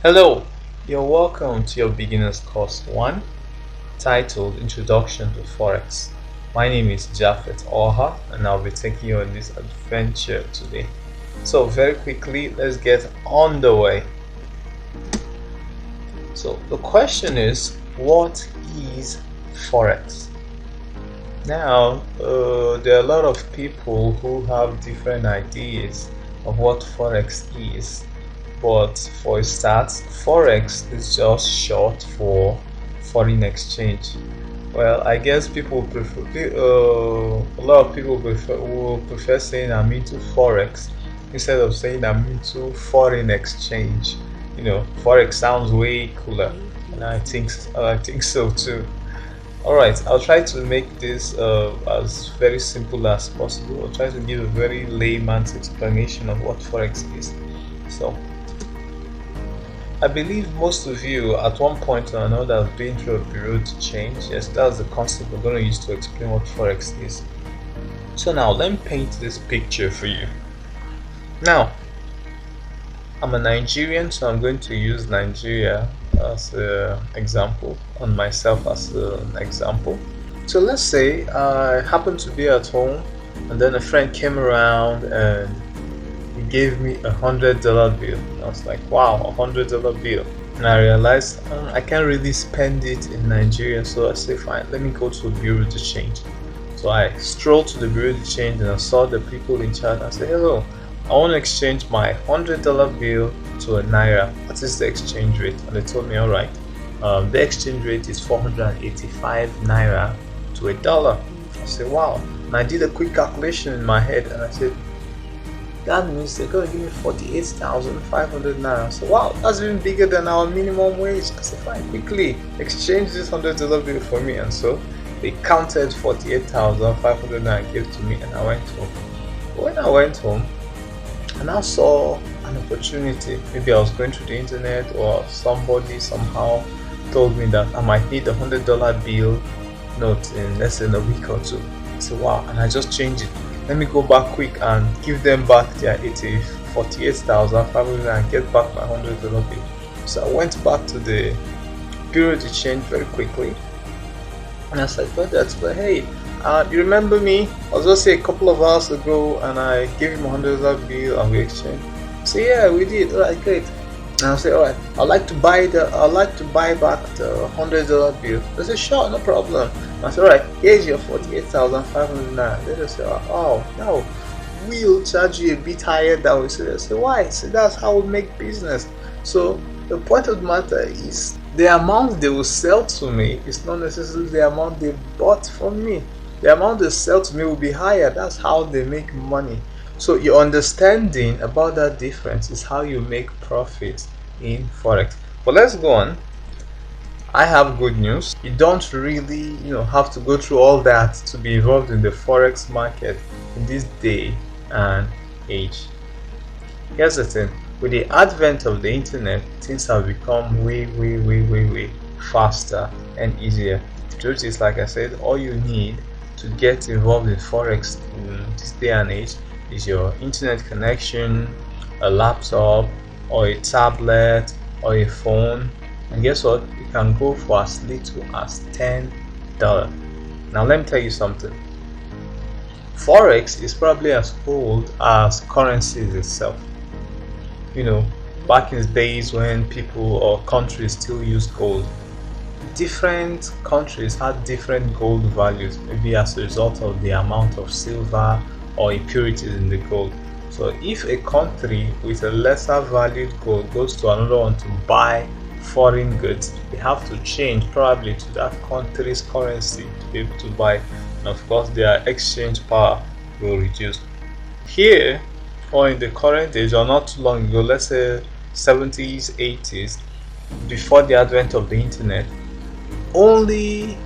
Hello, you're welcome to your beginner's course 1 titled Introduction to Forex. My name is Jafet Oha and I'll be taking you on this adventure today. So, very quickly, let's get on the way. So, the question is, what is Forex? Now, there are a lot of people who have different ideas of what Forex is. But for a start, Forex is just short for foreign exchange. Well, I guess people prefer, a lot of people will prefer saying I'm into Forex instead of saying I'm into foreign exchange. Forex sounds way cooler, and I think so too. Alright, I'll try to make this as very simple as possible. I'll try to give a very layman's explanation of what Forex is. So, I believe most of you at one point or another have been through a bureau de change. Yes, that's the concept we're going to use to explain what Forex is. So now let me paint this picture for you. Now, I'm a Nigerian, so I'm going to use Nigeria as an example, and myself as an example. So let's say I happen to be at home, and then a friend came around and he gave me $100 bill. I was like, wow, $100 bill. And I realized I can't really spend it in Nigeria, so I said, fine, let me go to a bureau de change. So I strolled to the bureau de change and I saw the people in charge. I said, hello, I want to exchange my $100 bill to a naira. What is the exchange rate? And they told me, all right, the exchange rate is 485 naira to a dollar. I said, wow. And I did a quick calculation in my head and I said, that means they're going to give me 48,500 naira. So wow, that's even bigger than our minimum wage. I said, fine, quickly exchange this $100 bill for me. And so they counted 48,500 naira, gave to me, and I went home. But when I went home, and I saw an opportunity. Maybe I was going through the internet, or somebody somehow told me that I might need $100 bill note in less than a week or two. I said, wow, and I just changed it. Let me go back quick and give them back their 48,500 and get back my $100 bill. So I went back to the bureau de change very quickly, and I said, but hey, you remember me? I was just say a couple of hours ago, and I gave him $100 bill and we exchanged. So yeah, we did. Alright, great. And I say, alright, I'd like to buy back the $100 bill. They say, sure, no problem. I said, alright, here's your 48,500 naira. They just say, oh no, we'll charge you a bit higher than we said. I say, why? So that's how we make business. So the point of the matter is, the amount they will sell to me is not necessarily the amount they bought from me. The amount they sell to me will be higher. That's how they make money. So your understanding about that difference is how you make profit in Forex. But let's go on. I have good news. You don't really, have to go through all that to be involved in the Forex market in this day and age. Here's the thing. With the advent of the internet, things have become way faster and easier. The truth is, like I said, all you need to get involved in Forex in this day and age is your internet connection, a laptop, or a tablet, or a phone. And guess what? You can go for as little as $10. Now let me tell you something. Forex is probably as old as currencies itself. Back in the days when people or countries still used gold, different countries had different gold values, maybe as a result of the amount of silver or impurities in the gold. So if a country with a lesser valued gold goes to another one to buy foreign goods, they have to change probably to that country's currency to be able to buy, and of course their exchange power will reduce. Here, or in the current age, or not too long ago, let's say 70s, 80s, before the advent of the internet, only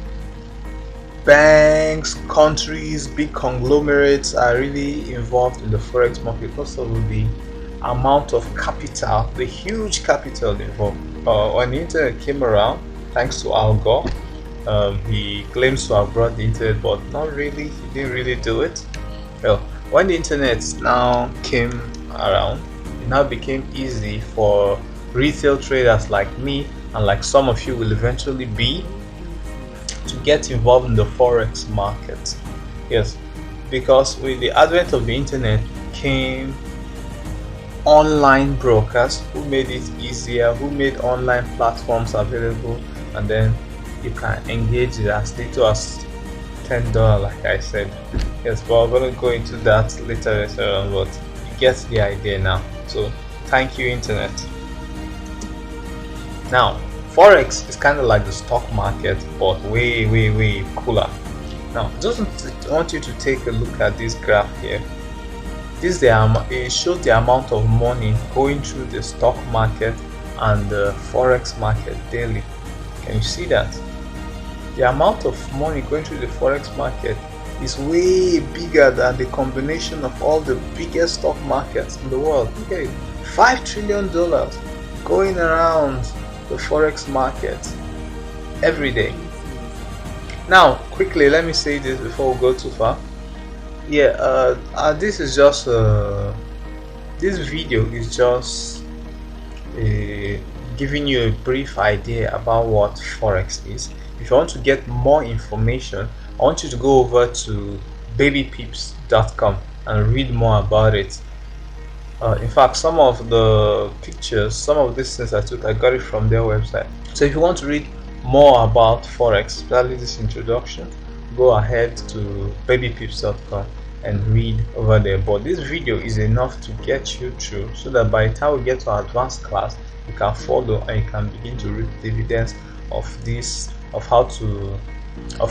banks, countries, big conglomerates are really involved in the forex market because of the amount of capital, the huge capital involved. When the internet came around, thanks to Al Gore, he claims to have brought the internet, but not really. He didn't really do it. Well, when the internet now came around, it now became easy for retail traders like me and like some of you will eventually be, to get involved in the forex market. Yes, because with the advent of the internet came online brokers who made it easier, who made online platforms available, and then you can engage it as little as $10, like I said. Yes, but we're going to go into that later on, but you get the idea now. So thank you, internet. Now forex is kind of like the stock market, but way cooler. Now just want you to take a look at this graph here. This it shows the amount of money going through the stock market and the forex market daily. Can you see that? The amount of money going through the forex market is way bigger than the combination of all the biggest stock markets in the world. Okay, $5 trillion going around the forex market every day. Now quickly, let me say this before we go too far. This is just this video is just giving you a brief idea about what forex is. If you want to get more information, I want you to go over to babypips.com and read more about it. In fact, some of the pictures, some of these things I took, I got it from their website. So if you want to read more about forex, especially this introduction, go ahead to babypips.com and read over there. But this video is enough to get you through, so that by the time we get to our advanced class, you can follow and you can begin to reap dividends of this, of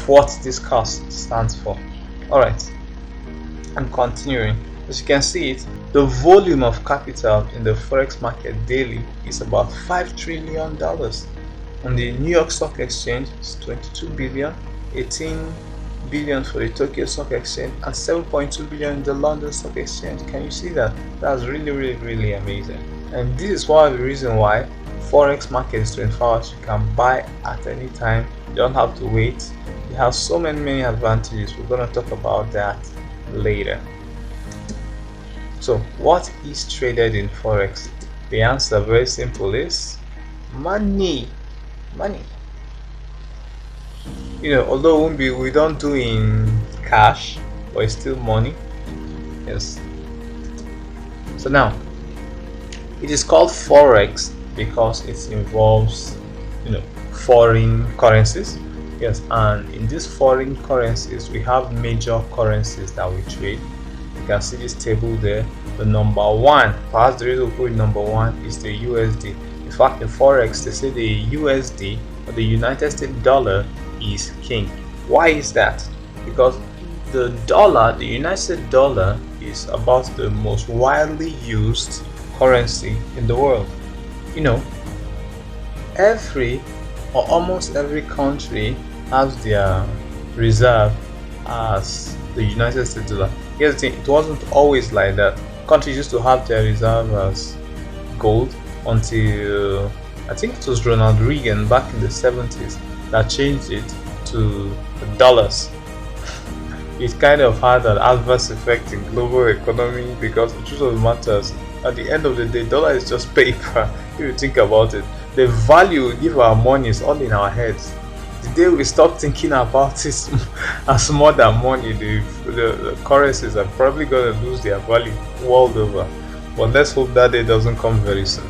what this course stands for. Alright, I'm continuing. As you can see it, the volume of capital in the forex market daily is about $5 trillion. On the New York Stock Exchange, it's 22 billion, 18 billion for the Tokyo Stock Exchange, and 7.2 billion in the London Stock Exchange. Can you see that? That's really amazing. And this is one of the reasons why forex market is 24 hours. You can buy at any time. You don't have to wait. It has so many advantages. We're going to talk about that later. So what is traded in forex? The answer, very simple, is money. You know, although we don't do in cash, but it's still money. Yes. So now it is called forex because it involves, you know, foreign currencies. Yes, and in these foreign currencies we have major currencies that we trade. You can see this table there. The number one, perhaps the reason we put number one, is the USD. In fact, in forex they say the USD, or the United States dollar, is king. Why is that? Because the dollar, the United States dollar, is about the most widely used currency in the world. You know, every or almost every country has their reserve as the United States dollar. Here's the thing, it wasn't always like that. Countries used to have their reserve as gold until I think it was Ronald Reagan back in the 70s that changed it to dollars. It kind of had an adverse effect in global economy, because the truth of the matter is, at the end of the day, dollar is just paper. If you think about it, the value we give our money is all in our heads. The day we stop thinking about it as more than money, the currencies are probably going to lose their value world over. But let's hope that day doesn't come very soon.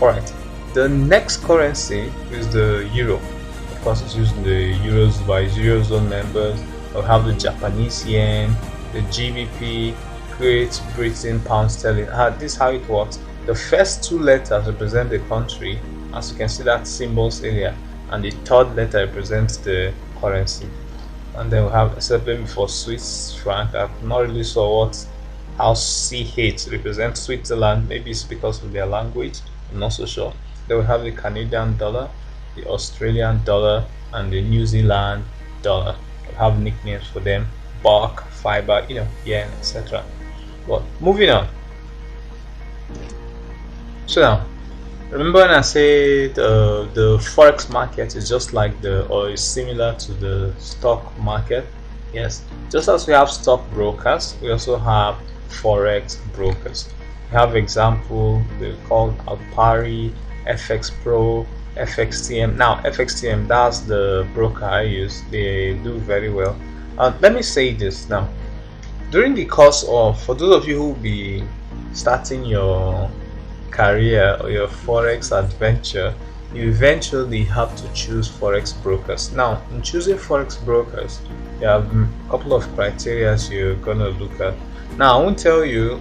Alright, the next currency is the euro. Of course, it's used in the euros by Eurozone members. We have the Japanese yen, the GBP, Great Britain pound sterling. This is how it works. The first two letters represent the country, as you can see that symbols area, and the third letter represents the currency. And then we have, except maybe for Swiss franc, I've not really saw how CH represents Switzerland. Maybe it's because of their language, I'm not so sure. Then we have the Canadian dollar, the Australian dollar, and the New Zealand dollar. We have nicknames for them: bark, fiber, you know, yen, etc. But moving on. So now, remember when I said the forex market is just like or is similar to the stock market? Yes, just as we have stock brokers, we also have forex brokers. We have example, they're called Alpari FX Pro, FXTM. Now FXTM, that's the broker I use. They do very well. Let me say this now. During the course of, for those of you who will be starting your career or your forex adventure, you eventually have to choose forex brokers. Now in choosing forex brokers, you have a couple of criteria you're gonna look at. Now I won't tell you,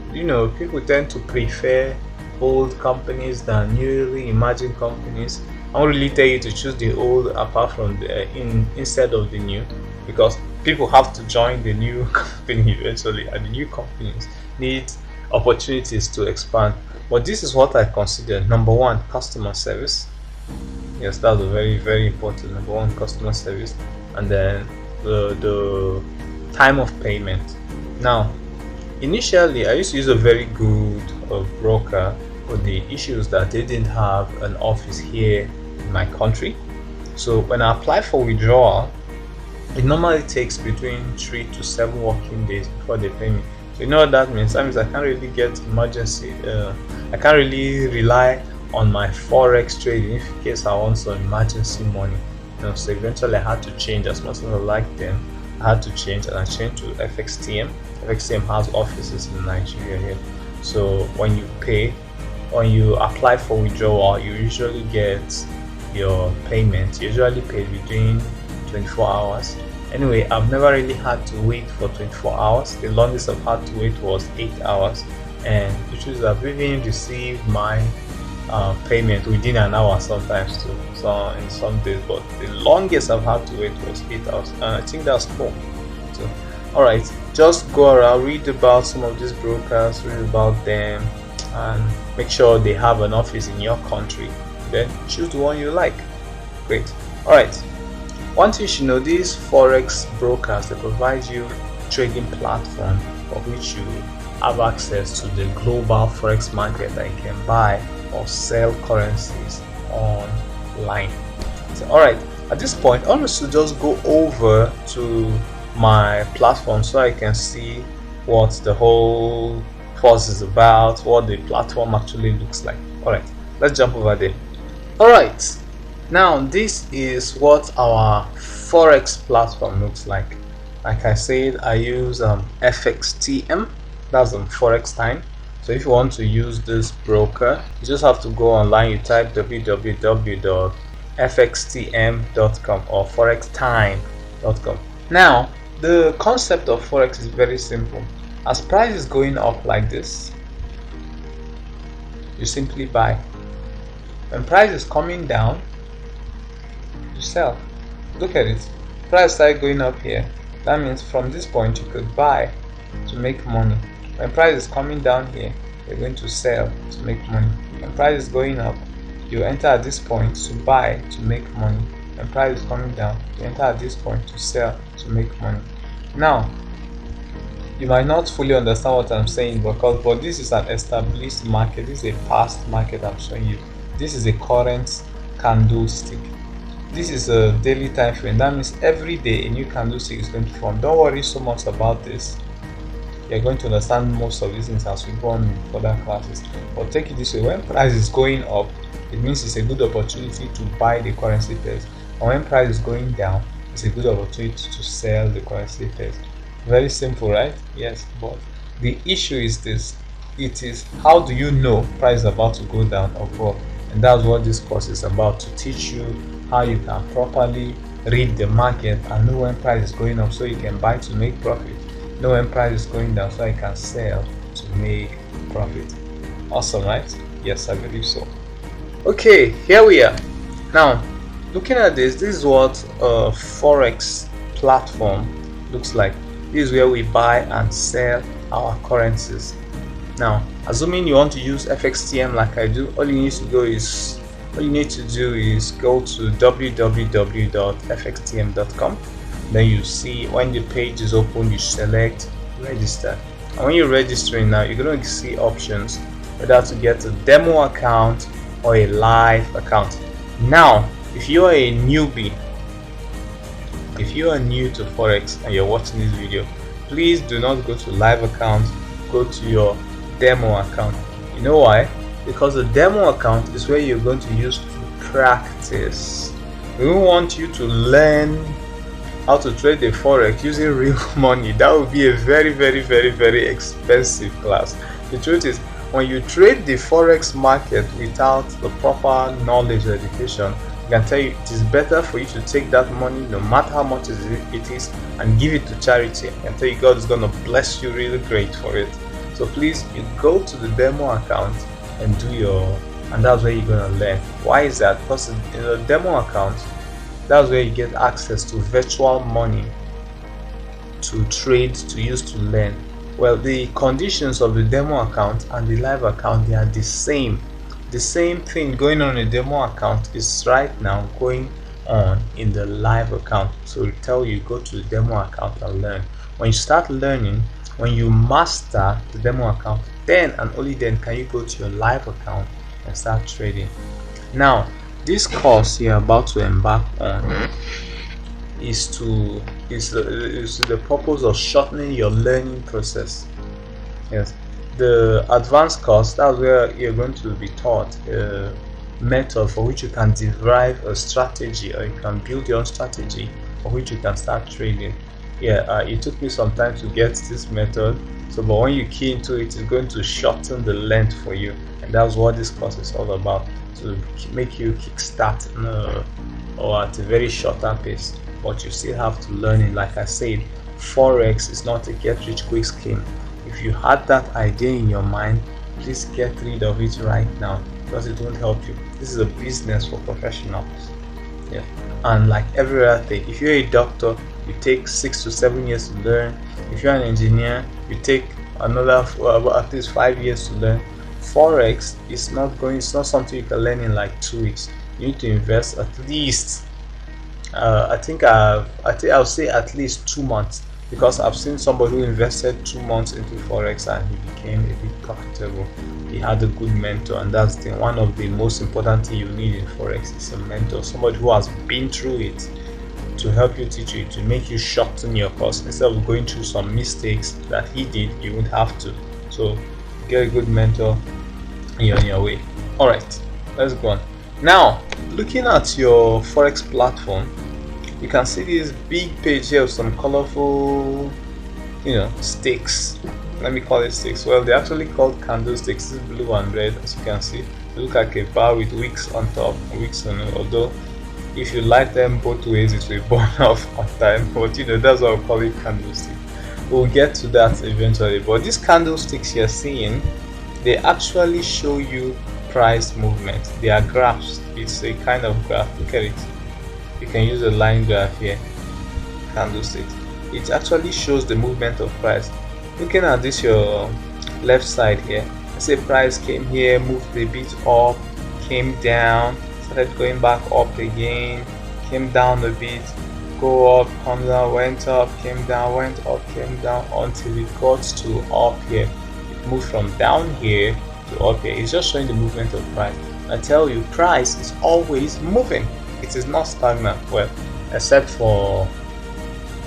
people tend to prefer old companies than newly emerging companies. I won't really tell you to choose the old apart from the instead of the new, because people have to join the new company eventually, and the new companies need opportunities to expand. But this is what I consider. Number one, customer service. Yes, that's a very, very important. Number one, customer service. And then the time of payment. Now initially I used to use a very good broker, but the issue is that they didn't have an office here in my country. So when I apply for withdrawal, it normally takes between 3 to 7 working days before they pay me. So you know what that means? That means I can't really get emergency. I can't really rely on my forex trading in case I want some emergency money. So eventually I had to change. As much as I like them, I had to change, and I changed to FXTM. FXTM has offices in Nigeria here. So when you apply for withdrawal, you usually get your payment usually paid within 24 hours. Anyway, I've never really had to wait for 24 hours. The longest I've had to wait was 8 hours, and which is I've even received my payment within an hour sometimes too, so in some days, but the longest I've had to wait was 8 hours, and I think that's cool. So alright, just go around, read about some of these brokers, read about them, and make sure they have an office in your country. Then choose the one you like. Great. Alright, one thing you should know, these forex brokers, they provide you trading platform for which you have access to the global forex market that you can buy or sell currencies online. So alright, at this point I want us to just go over to my platform so I can see what the whole course is about, what the platform actually looks like. Alright, let's jump over there. Alright, now this is what our forex platform looks like. Like I said, I use FXTM, that's forex time. So if you want to use this broker, you just have to go online, you type www.fxtm.com or forextime.com. Now the concept of forex is very simple. As price is going up like this, you simply buy. When price is coming down, you sell. Look at it, price started going up here. That means from this point you could buy to make money. When price is coming down here, you're going to sell to make money. When price is going up, you enter at this point to buy to make money. When price is coming down, you enter at this point to sell to make money. Now you might not fully understand what I'm saying, but this is an established market. This is a past market I'm showing you. This is a current candlestick. This is a daily time frame. That means every day a new candlestick is going to form. Don't worry so much about this. You're going to understand most of these things as we go on in further classes. But take it this way: when price is going up, it means it's a good opportunity to buy the currency pairs, and when price is going down, it's a good opportunity to sell the currency pairs. Very simple, right? Yes, but the issue is this: it is how do you know price is about to go down or go up? And that's what this course is about, to teach you how you can properly read the market and know when price is going up so you can buy to make profit, know when price is going down so you can sell to make profit. Awesome, right? Yes, I believe so. Okay, here we are. Now looking at this is what a forex platform looks like. This is where we buy and sell our currencies. Now assuming you want to use FXTM like I do, all you need to do is go to www.fxtm.com. then you see when the page is open, you select register, and when you're registering now, you're going to see options whether to get a demo account or a live account. Now if you are a newbie, if you are new to forex and you're watching this video, please do not go to live account, go to your demo account. You know why? because the demo account is where you're going to use to practice. We want you to learn how to trade the forex using real money. That would be a very expensive class. The truth is, when you trade the forex market without the proper knowledge or education, I can tell you it is better for you to take that money, no matter how much it is, and give it to charity. I can tell you God is going to bless you really great for it. So please, you go to the demo account and and that's where you're going to learn. Why is that? Because in the demo account, that's where you get access to virtual money to trade, to use to learn. Well, the conditions of the demo account and the live account, they are the same. The same thing going on in the demo account is right now going on in the live account. So it tell you, go to the demo account and learn. When you start learning, when you master the demo account, then and only then can you go to your live account and start trading. Now, this course you're about to embark on is the purpose of shortening your learning process. Yes, the advanced course, that's where you're going to be taught a method for which you can derive a strategy, or you can build your own strategy for which you can start trading. It took me some time to get this method, but when you key into it, it's going to shorten the length for you, and that's what this course is all about, to make you kickstart or at a very shorter pace. But you still have to learn it. Like I said, forex is not a get rich quick scheme. If you had that idea in your mind, please get rid of it right now, because it won't help you. This is a business for professionals. Yeah, and like every other thing, if you're a doctor, you take 6 to 7 years to learn. If you're an engineer, you take another at least 5 years to learn. Forex is not something you can learn in like 2 weeks. You need to invest at least I think I'll say at least 2 months, because I've seen somebody who invested 2 months into forex and he became a bit profitable. He had a good mentor, and that's the one of the most important thing you need in forex is a mentor, somebody who has been through it, to help you, teach you, to make you shorten your course. Instead of going through some mistakes that he did, you won't have to. So get a good mentor and you're on your way. All right, let's go on. Now, looking at your forex platform, you can see this big page here of some colorful sticks. Let me call it sticks. Well, they're actually called candlesticks. This is blue and red, as you can see. They look like a bar with wicks on top, wicks on it. Although if you light them both ways, it will burn off on time, but that's why we call it candlestick. We'll get to that eventually. But these candlesticks you're seeing, they actually show you price movement. They are graphs. It's a kind of graph. Look at it. You can use a line graph here. Candlestick. It actually shows the movement of price. Looking at this, your left side here, let's say price came here, moved a bit up, came down, started going back up again, came down a bit, go up, come down, went up, came down, went up, came down, until it got to up here. It moved from down here to up here. It's just showing the movement of price. I tell you, price is always moving. It is not stagnant. Well, except for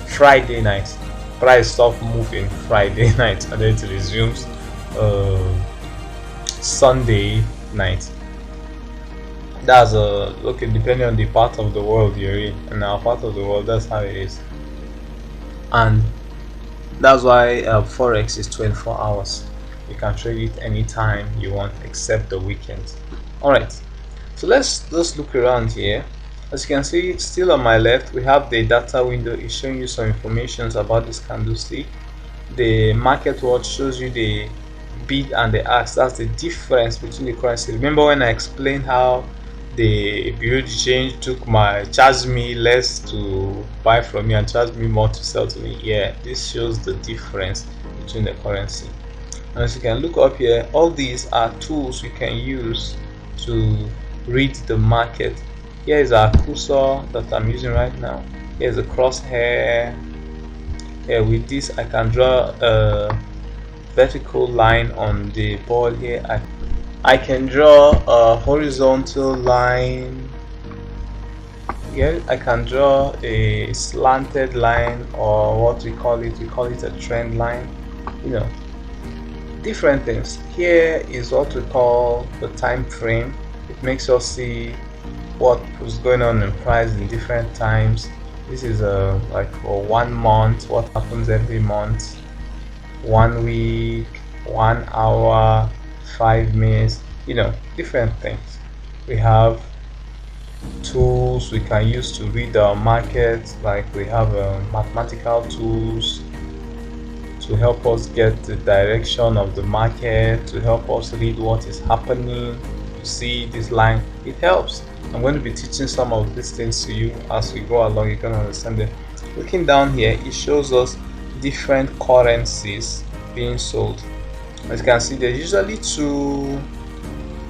Friday night. Price stops moving Friday night, and then it resumes Sunday night. That's okay, depending on the part of the world you're in. In our part of the world, that's how it is. And that's why forex is 24 hours. You can trade it anytime you want, except the weekends. All right, so let's just look around here. As you can see, still on my left, we have the data window. It's showing you some information about this candlestick. The market watch shows you the bid and the ask. That's the difference between the currency. Remember when I explained how the bureau de change charged me less to buy from me and charged me more to sell to me? Yeah, this shows the difference between the currency. And as you can look up here, all these are tools we can use to read the market. Here is our cursor that I'm using right now. Here's a crosshair. Here with this, I can draw a vertical line on the board here. I can draw a horizontal line. Here I can draw a slanted line, or what we call it a trend line. different things. Here is what we call the time frame. It makes us see what was going on in price in different times. This is like for 1 month, what happens every month, 1 week, 1 hour, 5 minutes, different things. We have tools we can use to read our market, like we have mathematical tools to help us get the direction of the market, to help us read what is happening. You see this line, it helps. I'm going to be teaching some of these things to you as we go along. You can understand it. Looking down here, it shows us different currencies being sold. As you can see, there's usually 2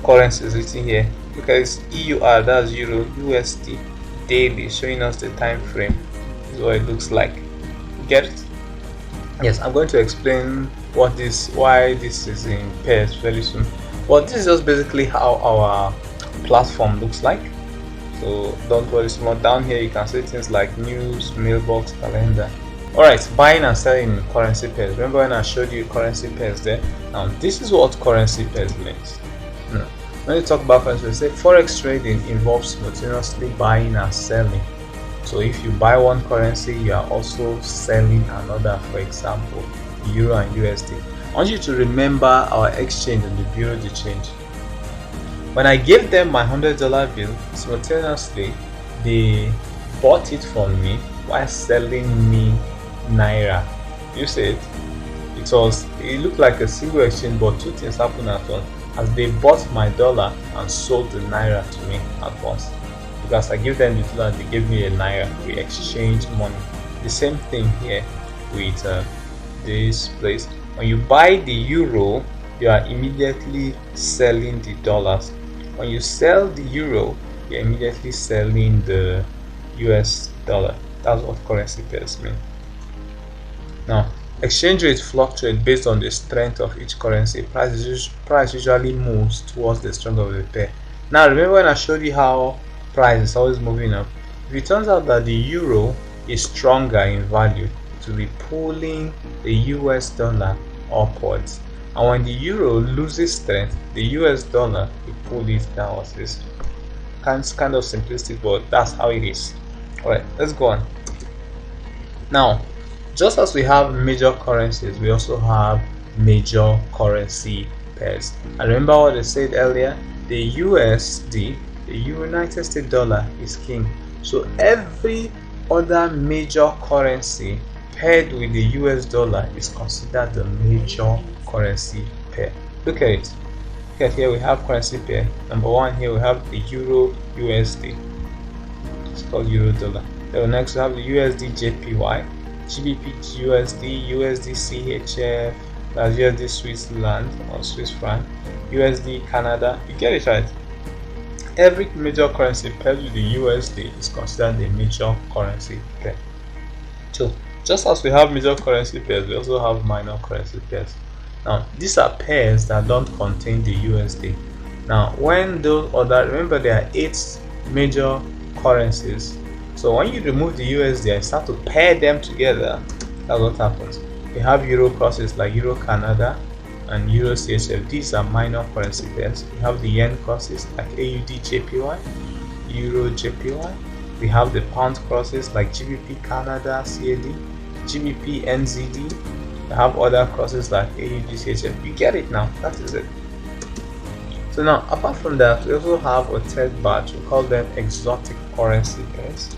currencies written here. Look at this EUR, that's Euro, USD, daily, showing us the time frame. This is what it looks like. Get it? Yes, I'm going to explain why this is in pairs very soon. But this is just basically how our platform looks like. So don't worry so much. Down here you can see things like news, mailbox, calendar. Alright, buying and selling in currency pairs. Remember when I showed you currency pairs there? Now this is what currency pairs means. When you talk about currency, we say forex trading involves simultaneously buying and selling. So if you buy one currency, you are also selling another, for example, Euro and USD. I want you to remember our exchange on the Bureau de Change. When I gave them my $100 bill, simultaneously they bought it from me while selling me Naira. You see it? It looked like a single exchange, but 2 things happened at once. As they bought my dollar and sold the Naira to me at once. Because I gave them the dollar, they gave me a Naira. We exchanged money. The same thing here with this place. When you buy the Euro, you are immediately selling the dollars. When you sell the Euro, you're immediately selling the US dollar. That's what currency pairs mean. Now, exchange rates fluctuate based on the strength of each currency. Price usually moves towards the strength of the pair. Now, remember when I showed you how price is always moving up? If it turns out that the Euro is stronger in value, it will be pulling the US dollar upwards. And when the Euro loses strength, the US dollar will pull it downwards. It's kind of simplistic, but that's how it is. Alright, let's go on. Now, just as we have major currencies, we also have major currency pairs. And remember what I said earlier, the USD, the United States dollar, is king. So every other major currency paired with the US dollar is considered the major currency pair. Look at it. Look at here, we have currency pair. Number 1 here, we have the Euro USD. It's called Euro dollar. Then next we have the USD JPY, GBP USD, USD CHF, that's USD Switzerland or Swiss franc, USD Canada. You get it right. Every major currency paired with the USD is considered a major currency pair. So just as we have major currency pairs, we also have minor currency pairs. Now these are pairs that don't contain the USD. Now when those other, remember there are 8 major currencies. So when you remove the USD and start to pair them together, that's what happens. We have Euro crosses like Euro Canada and Euro CHF. These are minor currency pairs. We have the Yen crosses like AUD JPY, Euro JPY. We have the Pound crosses like GBP Canada CAD, GBP NZD. We have other crosses like AUD CHF. You get it now. That is it. So now, apart from that, we also have a third batch. We call them exotic currency pairs.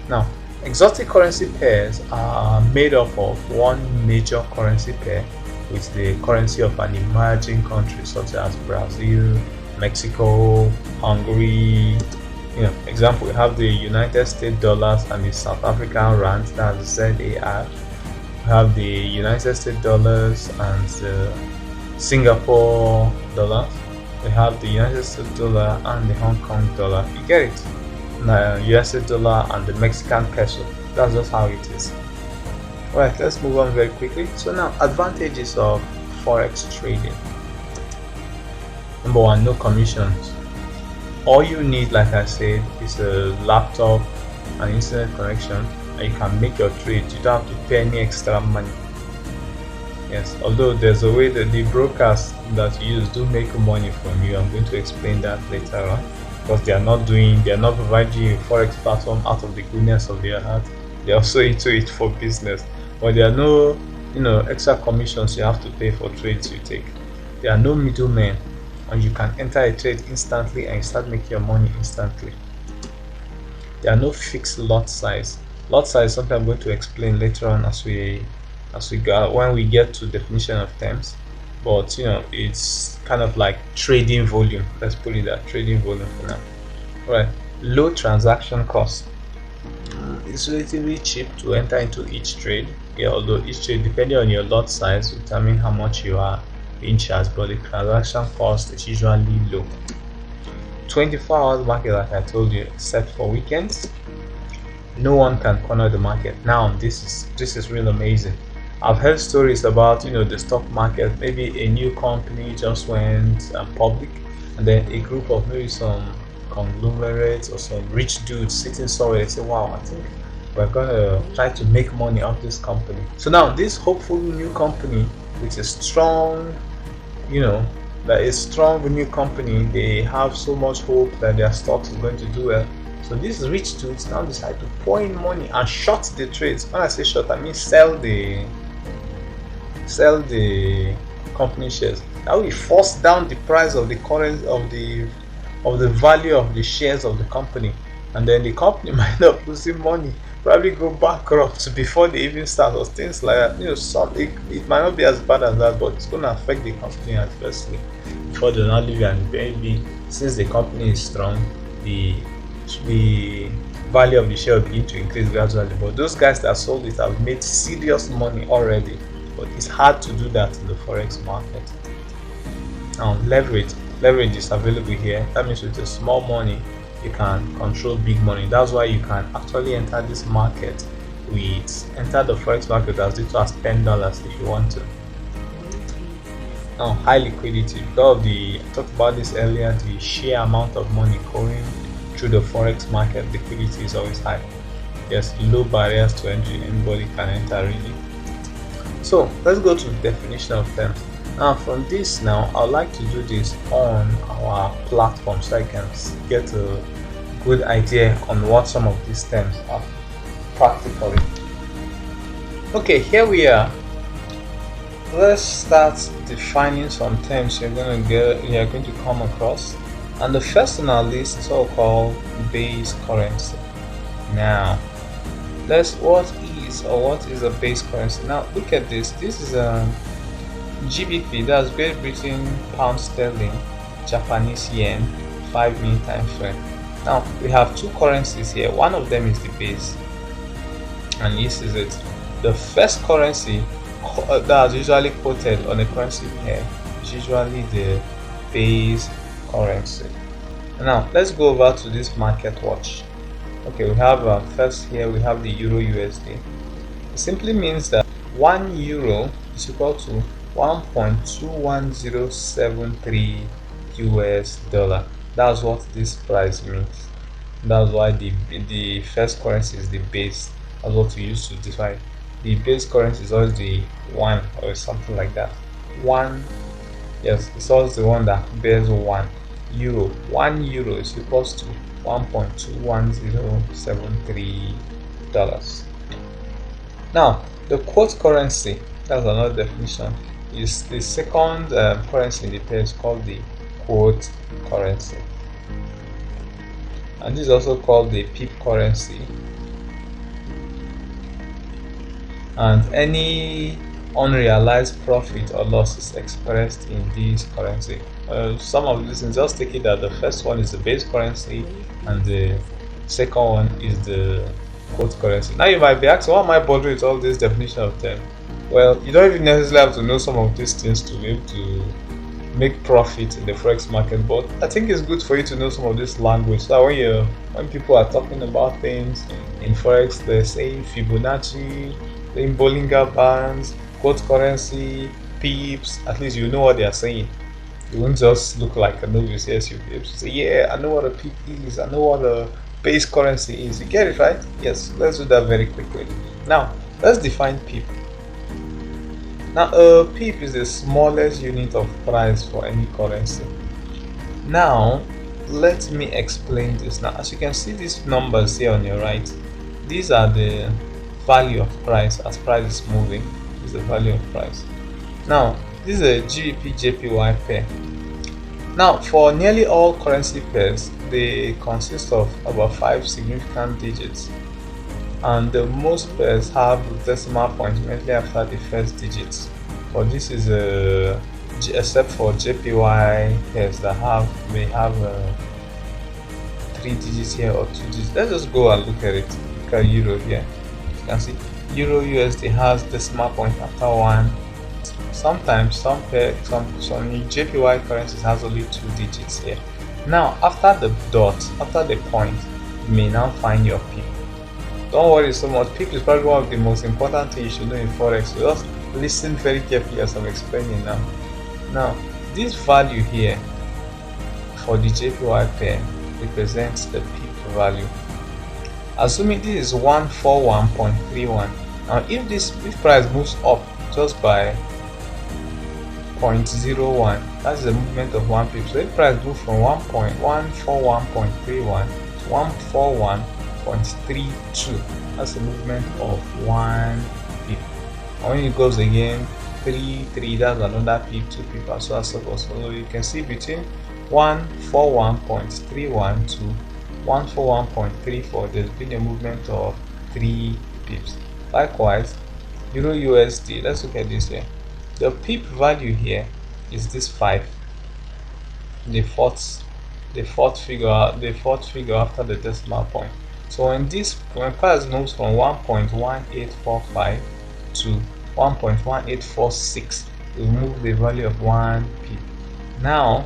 Now, exotic currency pairs are made up of one major currency pair with the currency of an emerging country such as Brazil, Mexico, Hungary. Example, we have the United States dollars and the South African rand, that's ZAR. We have the United States dollars and the Singapore dollars. We have the United States dollar and the Hong Kong dollar. You get it? USA dollar and the Mexican peso. That's just how it is. Alright, let's move on very quickly. So now, advantages of forex trading. Number 1, no commissions. All you need, like I said, is a laptop and internet connection, and you can make your trades. You don't have to pay any extra money. Yes, although there's a way that the brokers that you use do make money from you. I'm going to explain that later on, because they are not providing you a forex platform out of the goodness of their heart. They're also into it for business, but there are no, extra commissions you have to pay for trades you take. There are no middlemen, and you can enter a trade instantly and start making your money instantly. There are no fixed lot size. Lot size is something I'm going to explain later on as we go when we get to definition of terms. But it's kind of like trading volume. Let's put it that trading volume for now. Alright. Low transaction cost. It's relatively cheap to enter into each trade. Yeah, although each trade, depending on your lot size, will determine how much you are being charged, but the transaction cost is usually low. 24 hours market, like I told you, except for weekends. No one can corner the market. Now this is really amazing. I've heard stories about the stock market. Maybe a new company just went public, and then a group of maybe some conglomerates or some rich dudes sitting somewhere, they say, wow, I think we're gonna try to make money off this company. So now this hopeful new company with a strong, that a strong new company, they have so much hope that their stocks is going to do well. So these rich dudes now decide to pour in money and short the trades. When I say short, I mean sell the company shares. That will force down the price of the current of the value of the shares of the company, and then the company might end up losing money, probably go bankrupt before they even start, or things like that. It might not be as bad as that, but it's going to affect the company adversely before they not leave. And maybe since the company is strong, the value of the share will begin to increase gradually. But those guys that sold it have made serious money already. But it's hard to do that in the forex market. Now leverage is available here. That means with a small money you can control big money. That's why you can actually enter this market enter the forex market as little as $10 if you want to. Now high liquidity, because I talked about this earlier, the sheer amount of money going through the forex market, liquidity is always high. Yes, low barriers to entry, anybody can enter really. So let's go to the definition of terms. Now from this, I would like to do this on our platform so I can get a good idea on what some of these terms are practically. Okay, here we are. Let's start defining some terms you're going to come across. And the first on our list is so-called base currency. Now, what is a base currency? Now, look at this. This is a GBP, that's Great Britain pound sterling, Japanese yen, 5-minute time frame. Now, we have two currencies here. One of them is the base, and this is it. The first currency that's usually quoted on a currency pair is usually the base currency. Now let's go over to this market watch. Okay, we have first here we have the Euro USD. It simply means that 1 euro is equal to 1.21073 US dollar. That's what this price means. That's why the first currency is the base. That's what we use to define. The base currency is always the 1 or something like that. 1, yes, it's always the one that bears 1 euro. 1 euro is equals to 1.21073 dollars. Now the quote currency, that's another definition, is the second currency in the pair, is called the quote currency, and this is also called the pip currency. And any unrealized profit or loss is expressed in this currency. Some of these things, just take it that the first one is the base currency and the second one is the quote currency. Now you might be asking, why am I bothering with all this definition of them? Well, you don't even necessarily have to know some of these things to be able to make profit in the forex market, but I think it's good for you to know some of this language, so when people are talking about things in forex, they're saying Fibonacci, saying Bollinger Bands, quote currency, pips, at least you know what they are saying. You won't just look like a novice. Yes, you'll be able to say, yeah, I know what a pip is, I know what a base currency is. You get it, right? Yes, let's do that very quickly. Now let's define pip. Now pip is the smallest unit of price for any currency. Now let me explain this. Now as you can see these numbers here on your right, these are the value of price as price is moving. This is the value of price. Now this is a GBP JPY pair. Now for nearly all currency pairs, they consist of about 5 significant digits, and the most pairs have decimal point immediately after the first digits. But this is except for JPY pairs that may have 3 digits here or 2 digits. Let's just go and look at it. Look at Euro here. You can see Euro USD has decimal point after 1. Sometimes some JPY currencies has only 2 digits here. Now after the dot, after the point, you may now find your pip. Don't worry so much. Pip is probably one of the most important things you should know in forex. So just listen very carefully as I'm explaining now. Now this value here for the JPY pair represents the pip value. Assuming this is 141.31. Now if price moves up just by 0.01, that's the movement of 1 pip. So if price moves from 141.31 to 141.32, that's the movement of 1 pip. And when it goes again 3, that's another pip, 2 pip, and so on and so forth. So you can see between 141.31 to 141.34, there's been a movement of 3 pips. Likewise, Euro USD, let's look at this here. The pip value here is this 5, the fourth figure after the decimal point. So when price moves from 1.1845 to 1.1846, we move the value of 1 pip. Now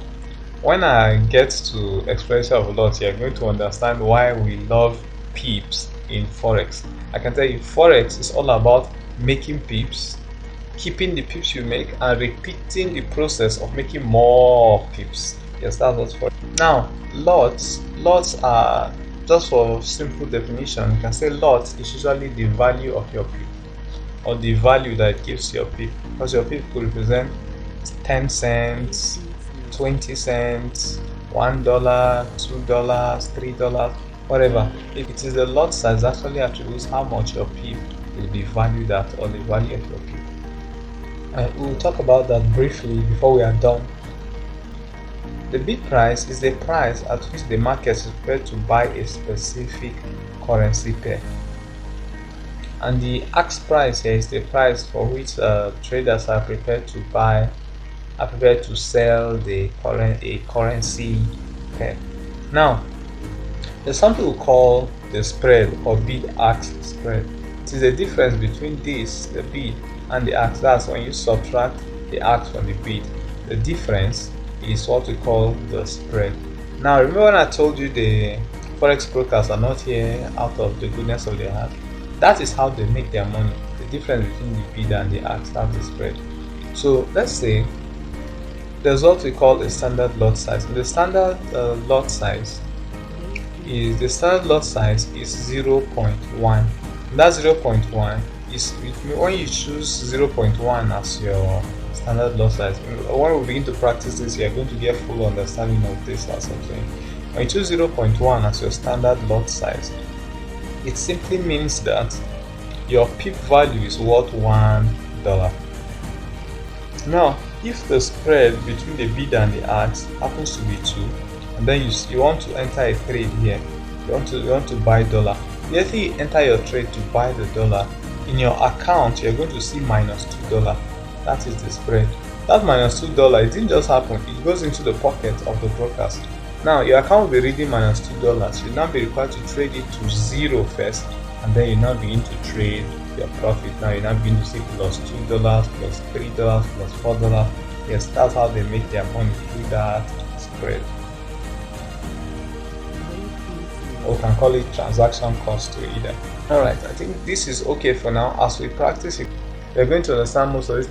when I get to explanation of lots, you're going to understand why we love pips in forex. I can tell you forex is all about making pips, keeping the pips you make, and repeating the process of making more pips. Yes, that's what's for. Now lots are, just for simple definition, you can say lots is usually the value of your pip, or the value that it gives your pip, because your pip could represent 10 cents, 20 cents, $1, $2, $3, whatever. If it is the lot size, actually attributes how much your pip will be valued at, or the value of your pip. And we'll talk about that briefly before we are done. The bid price is the price at which the market is prepared to buy a specific currency pair, and the ask price here is the price for which traders are prepared to sell a currency pair. Now there's something we call the spread, or bid-ask spread. It is the difference between this, the bid, and the ask. That's when you subtract the ask from the bid. The difference is what we call the spread. Now remember when I told you the forex brokers are not here out of the goodness of their heart? That is how they make their money. The difference between the bid and the ask, that's the spread. So let's say there's what we call a standard lot size. The standard lot size is 0.1. That 0.1 is, when you choose 0.1 as your standard lot size, when we begin to practice this, you are going to get full understanding of this or something. When you choose 0.1 as your standard lot size, it simply means that your pip value is worth $1. Now if the spread between the bid and the ask happens to be 2, and then you want to enter a trade here, you want to buy dollar, if you enter your trade to buy the dollar, in your account you're going to see minus $2. That is the spread. That minus $2, it didn't just happen, it goes into the pocket of the brokers. Now your account will be reading minus $2. You'll now be required to trade it to 0 first, and then you now begin to trade your profit. Now you now begin to see plus $2, plus $3, plus $4. Yes, that's how they make their money, through that spread. Or we can call it transaction cost to either. Alright, I think this is okay for now. As we practice it, we're going to understand most of this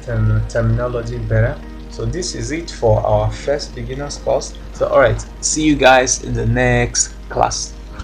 terminology better. So this is it for our first beginners course. So alright, see you guys in the next class.